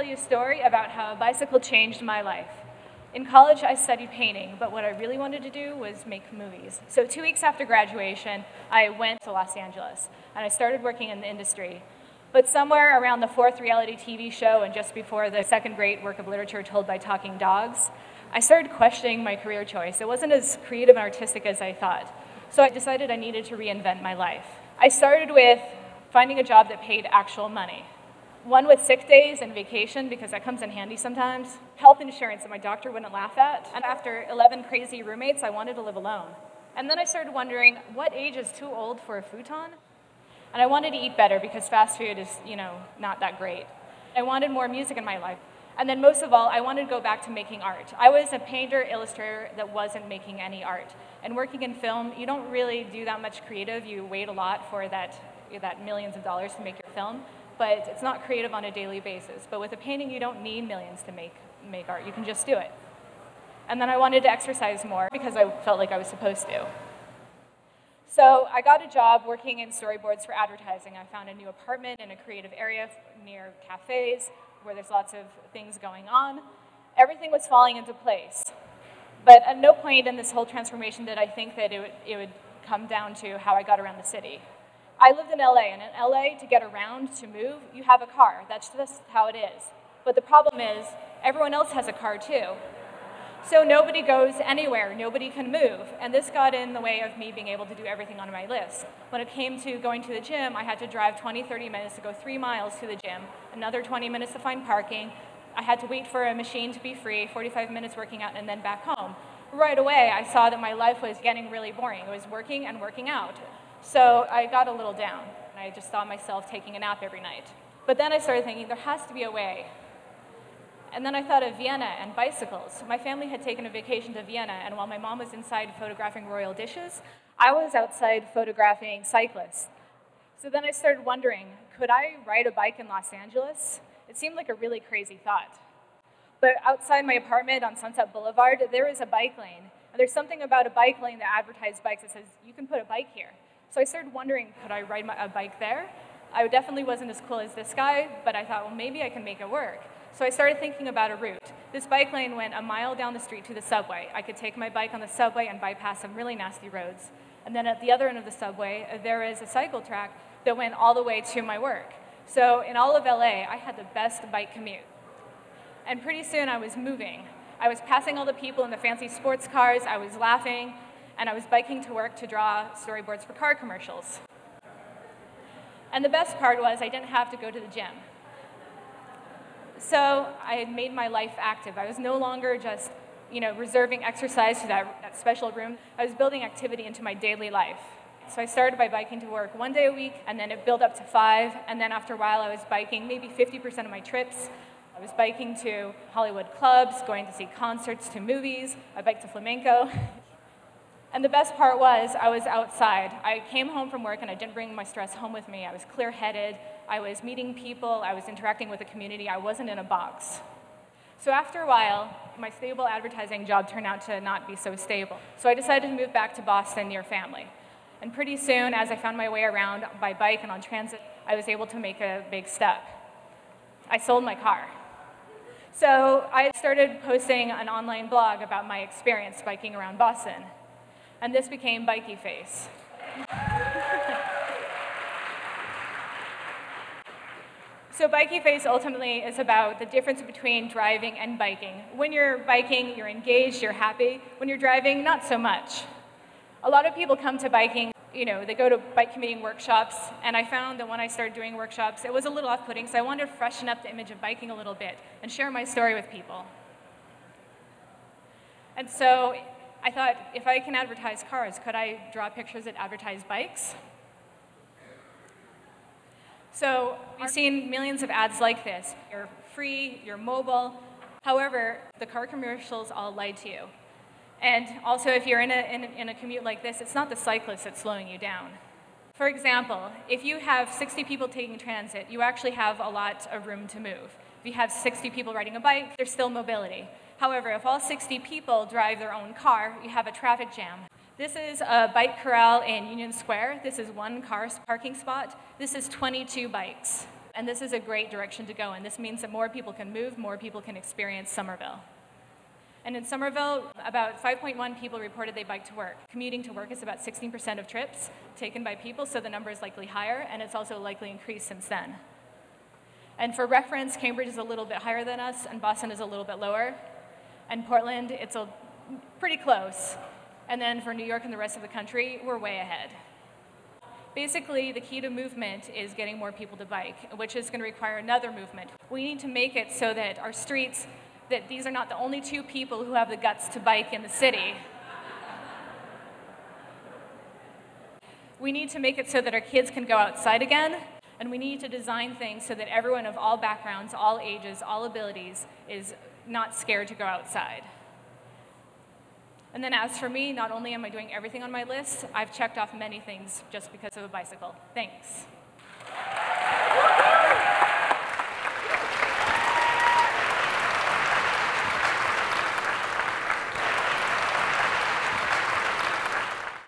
you a story about how a bicycle changed my life. In college, I studied painting, but what I really wanted to do was make movies. So 2 weeks after graduation, I went to Los Angeles, and I started working in the industry. But somewhere around the 4th reality TV show and just before the 2nd great work of literature told by talking dogs, I started questioning my career choice. It wasn't as creative and artistic as I thought. So I decided I needed to reinvent my life. I started with finding a job that paid actual money. One with sick days and vacation, because that comes in handy sometimes. Health insurance that my doctor wouldn't laugh at. And after 11 crazy roommates, I wanted to live alone. And then I started wondering, what age is too old for a futon? And I wanted to eat better because fast food is, not that great. I wanted more music in my life. And then most of all, I wanted to go back to making art. I was a painter, illustrator that wasn't making any art. And working in film, you don't really do that much creative. You wait a lot for that millions of dollars to make your film. But it's not creative on a daily basis. But with a painting, you don't need millions to make art. You can just do it. And then I wanted to exercise more because I felt like I was supposed to. So I got a job working in storyboards for advertising. I found a new apartment in a creative area near cafes where there's lots of things going on. Everything was falling into place. But at no point in this whole transformation did I think that it would come down to how I got around the city. I lived in LA, and in LA, to get around, to move, you have a car. That's just how it is. But the problem is, everyone else has a car too. So nobody goes anywhere, nobody can move. And this got in the way of me being able to do everything on my list. When it came to going to the gym, I had to drive 20, 30 minutes to go 3 miles to the gym, another 20 minutes to find parking. I had to wait for a machine to be free, 45 minutes working out, and then back home. Right away, I saw that my life was getting really boring. It was working and working out. So I got a little down, and I just saw myself taking a nap every night. But then I started thinking, there has to be a way. And then I thought of Vienna and bicycles. My family had taken a vacation to Vienna, and while my mom was inside photographing royal dishes, I was outside photographing cyclists. So then I started wondering, could I ride a bike in Los Angeles? It seemed like a really crazy thought. But outside my apartment on Sunset Boulevard, there is a bike lane. And there's something about a bike lane that advertised bikes that says, you can put a bike here. So I started wondering, could I ride a bike there? I definitely wasn't as cool as this guy, but I thought, well, maybe I can make it work. So I started thinking about a route. This bike lane went a mile down the street to the subway. I could take my bike on the subway and bypass some really nasty roads. And then at the other end of the subway, there is a cycle track that went all the way to my work. So in all of LA, I had the best bike commute. And pretty soon I was moving. I was passing all the people in the fancy sports cars, I was laughing, and I was biking to work to draw storyboards for car commercials. And the best part was I didn't have to go to the gym. So I had made my life active. I was no longer just, reserving exercise to that special room. I was building activity into my daily life. So I started by biking to work 1 day a week, and then it built up to 5, and then after a while I was biking maybe 50% of my trips. I was biking to Hollywood clubs, going to see concerts, to movies. I biked to flamenco. And the best part was I was outside. I came home from work and I didn't bring my stress home with me. I was clear-headed. I was meeting people. I was interacting with the community. I wasn't in a box. So after a while, my stable advertising job turned out to not be so stable. So I decided to move back to Boston near family. And pretty soon, as I found my way around by bike and on transit, I was able to make a big step. I sold my car. So I started posting an online blog about my experience biking around Boston. And this became Bikeyface. So Bikeyface ultimately is about the difference between driving and biking. When you're biking, you're engaged, you're happy. When you're driving, not so much. A lot of people come to biking, they go to bike commuting workshops, and I found that when I started doing workshops, it was a little off-putting, so I wanted to freshen up the image of biking a little bit and share my story with people. And so I thought, if I can advertise cars, could I draw pictures that advertise bikes? So you've seen millions of ads like this. You're free, you're mobile. However, the car commercials all lie to you. And also, if you're in a commute like this, it's not the cyclist that's slowing you down. For example, if you have 60 people taking transit, you actually have a lot of room to move. If you have 60 people riding a bike, there's still mobility. However, if all 60 people drive their own car, you have a traffic jam. This is a bike corral in Union Square. This is one car parking spot. This is 22 bikes. And this is a great direction to go in. This means that more people can move, more people can experience Somerville. And in Somerville, about 5.1 people reported they bike to work. Commuting to work is about 16% of trips taken by people, so the number is likely higher, and it's also likely increased since then. And for reference, Cambridge is a little bit higher than us, and Boston is a little bit lower. And Portland, it's pretty close. And then for New York and the rest of the country, we're way ahead. Basically, the key to movement is getting more people to bike, which is going to require another movement. We need to make it so that our streets, that these are not the only two people who have the guts to bike in the city. We need to make it so that our kids can go outside again, and we need to design things so that everyone of all backgrounds, all ages, all abilities is not scared to go outside. And then as for me, not only am I doing everything on my list, I've checked off many things just because of a bicycle. Thanks.